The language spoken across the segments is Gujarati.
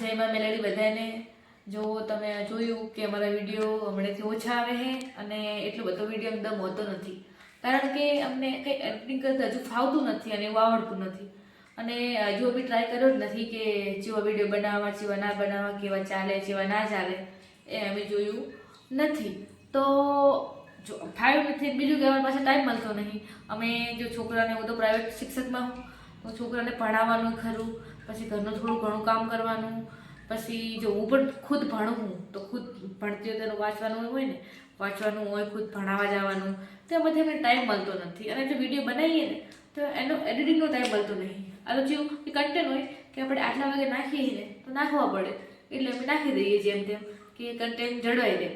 જય માં મેલડી બધાને. જો તમે જોયું કે અમારા વિડીયો હમણાંથી ઓછા આવે છે અને એટલો બધો વિડીયો દમ હોતો નથી, કારણ કે અમને કંઈ એડિટિંગ કરતાં હજુ ફાવતું નથી અને એવું આવડતું નથી. અને હજુ બી ટ્રાય કર્યો જ નથી કે જેવા વિડીયો બનાવવા, જેવા ના બનાવવા, કેવા ચાલે, જેવા ના ચાલે, એ અમે જોયું નથી. તો જો ફાવ્યું નથી. બીજું કે અમારી પાસે ટાઈમ મળતો નહીં. અમે જો છોકરાને, હું તો પ્રાઇવેટ શિક્ષકમાં હું, તો છોકરાને ભણાવવાનું ખરું, પછી ઘરનું થોડું ઘણું કામ કરવાનું, પછી જો હું પણ ખુદ ભણું હું તો ખુદ ભણતી હોય તેનું વાંચવાનું હોય ને, વાંચવાનું હોય, ખુદ ભણાવવા જવાનું, તો એમાંથી અમને ટાઈમ મળતો નથી. અને જો વિડીયો બનાવીએ ને તો એનો એડિટિંગનો ટાઈમ મળતો નહીં. આ તો જેવું કે કન્ટેન્ટ હોય કે આપણે આટલા વાગે નાખીએ ને તો નાખવા પડે, એટલે અમે નાખી દઈએ જેમ તેમ કે કન્ટેન્ટ જળવાઈ રહે.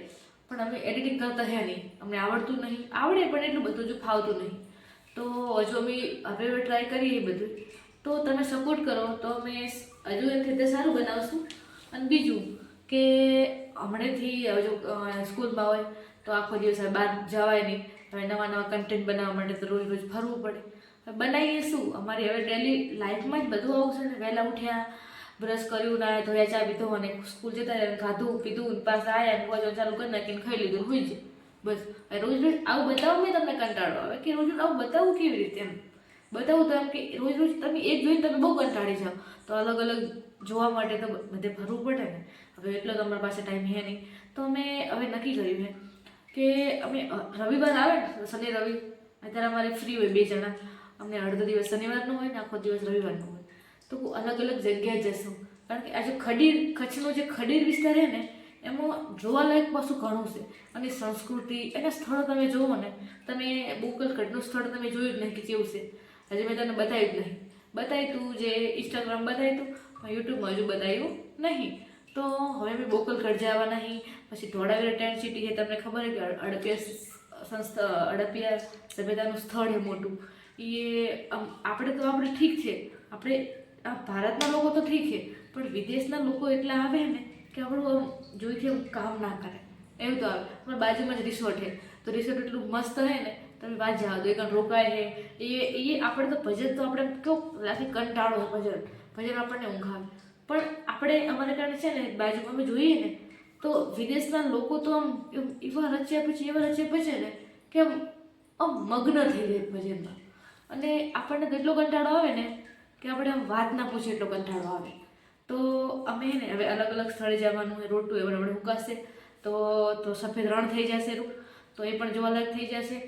પણ અમે એડિટિંગ કરતા હે નહીં, અમને આવડતું નહીં. આવડે પણ એટલું બધું હજુ ફાવતું નહીં. તો હજુ અમે હવે ટ્રાય કરીએ એ બધું. તો તમે સપોર્ટ કરો તો અમે હજુ એનાથી તે સારું બનાવશું. અને બીજું કે હમણાંથી હજુ સ્કૂલમાં હોય તો આખો દિવસ બહાર જવાય નહીં. હવે નવા નવા કન્ટેન્ટ બનાવવા માટે તો રોજ રોજ ફરવું પડે. બનાવીએ શું, અમારી હવે ડેલી લાઈફમાં જ બધું આવું છે ને. વહેલા ઉઠ્યા, બ્રશ કર્યું, ના ધોયા, ચા પીધો અને સ્કૂલ જતા રહ્યા, ખાધું પીધું, પાછા આવ્યા, મોબાઈલ ચાલુ કરી નાખીને ખાઈ લીધું, હોઈ જાય બસ. રોજ રોજ આવું બતાવું મેં તમને કંટાળો આવે કે રોજ રોજ આવું બતાવું કેવી રીતે એમ બતાવું. તો એમ કે રોજ રોજ તમે એક જોઈને તમે બહુ કંટાળી જાઓ, તો અલગ અલગ જોવા માટે તો બધે ફરવું પડે ને. હવે એટલો તો અમારી પાસે ટાઈમ છે નહીં. તો અમે હવે નક્કી કર્યું છે કે અમે રવિવાર આવે ને, શનિ રવિ, અત્યારે અમારે ફ્રી હોય 2 જણા. અમને અડધો દિવસ શનિવારનો હોય ને આખો દિવસ રવિવારનો હોય. તો અલગ અલગ જગ્યાએ જશું, કારણ કે આજે કચ્છનો જે ખડીર વિસ્તાર છે ને, એમાં જોવાલાયક પાછું ઘણું છે. અને સંસ્કૃતિ, એના સ્થળો તમે જુઓ ને, તમે બોકલખંડનું સ્થળ તમે જોયું જ નહીં કે કેવું છે. હજી મેં તને બતાવ્યું જ નહીં. બતાવ્યું તું જે ઇન્સ્ટાગ્રામ બતાવ્યું તું, પણ યુટ્યુબમાં હજુ બતાવ્યું નહીં. તો હવે અમે બોકલખંડ જવા નહીં. પછી ધોળાવીરા ટેન્ટ સિટી છે, તમને ખબર છે કે હડપ્પા સભ્યતાનું સ્થળ છે મોટું. એ આપણે ઠીક છે, આપણે આ ભારતના લોકો તો ઠીક છે, પણ વિદેશના લોકો એટલા આવે ને કે આપણું જોઈથી કામ ના કરે એવું તો આવે. અમારા બાજુમાં જ રિસોર્ટ છે, તો રિસોર્ટ એટલું મસ્ત છે ને, તમે વાત જાઓ તો એક રોકાય છે. એ આપણે તો ભજન તો આપણે કેવું લાગે, કંટાળો ભજન આપણને ઊંઘ આવે. પણ આપણે અમારે કારણે છે ને બાજુમાં અમે જોઈએ ને તો વિદેશના લોકો તો આમ એવા રચ્યા પછી ને કે આમ મગ્ન થઈ જાય ભજનમાં. અને આપણને તો એટલો કંટાળો આવે ને કે આપણે આમ વાત ના પૂછે એટલો કંટાળો આવે. તો અમે ને હવે અલગ અલગ સ્થળે જવાનું હોય. રોટું એવા આપણે મુકાશે તો સફેદ રણ થઈ જશે રૂ, તો એ પણ જોવાલાયક થઈ જશે.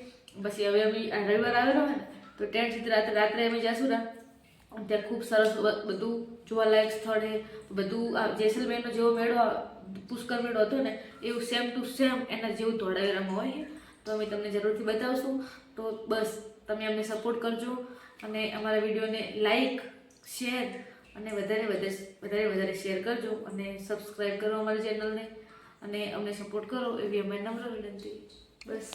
પછી હવે અમે રવિવાર આવેલો હોય ને તો ટેન્ટ સીધી રાત્રે અમે જઈશું ને, ત્યાં ખૂબ સરસ બધું જોવાલાયક સ્થળ છે. બધું આ જેસલમેરનો જેવો મેળો, પુષ્કર મેળો હતો ને, એવું સેમ ટુ સેમ એના જેવું ધોળાવીરામાં હોય છે. તો અમે તમને જરૂરથી બતાવશું. તો બસ તમે અમને સપોર્ટ કરજો અને અમારા વિડીયોને લાઈક, શેર અને વધારે શેર કરજો. અને સબસ્ક્રાઈબ કરો અમારી ચેનલને અને અમને સપોર્ટ કરો એવી અમે નમ્ર વિનંતી. બસ.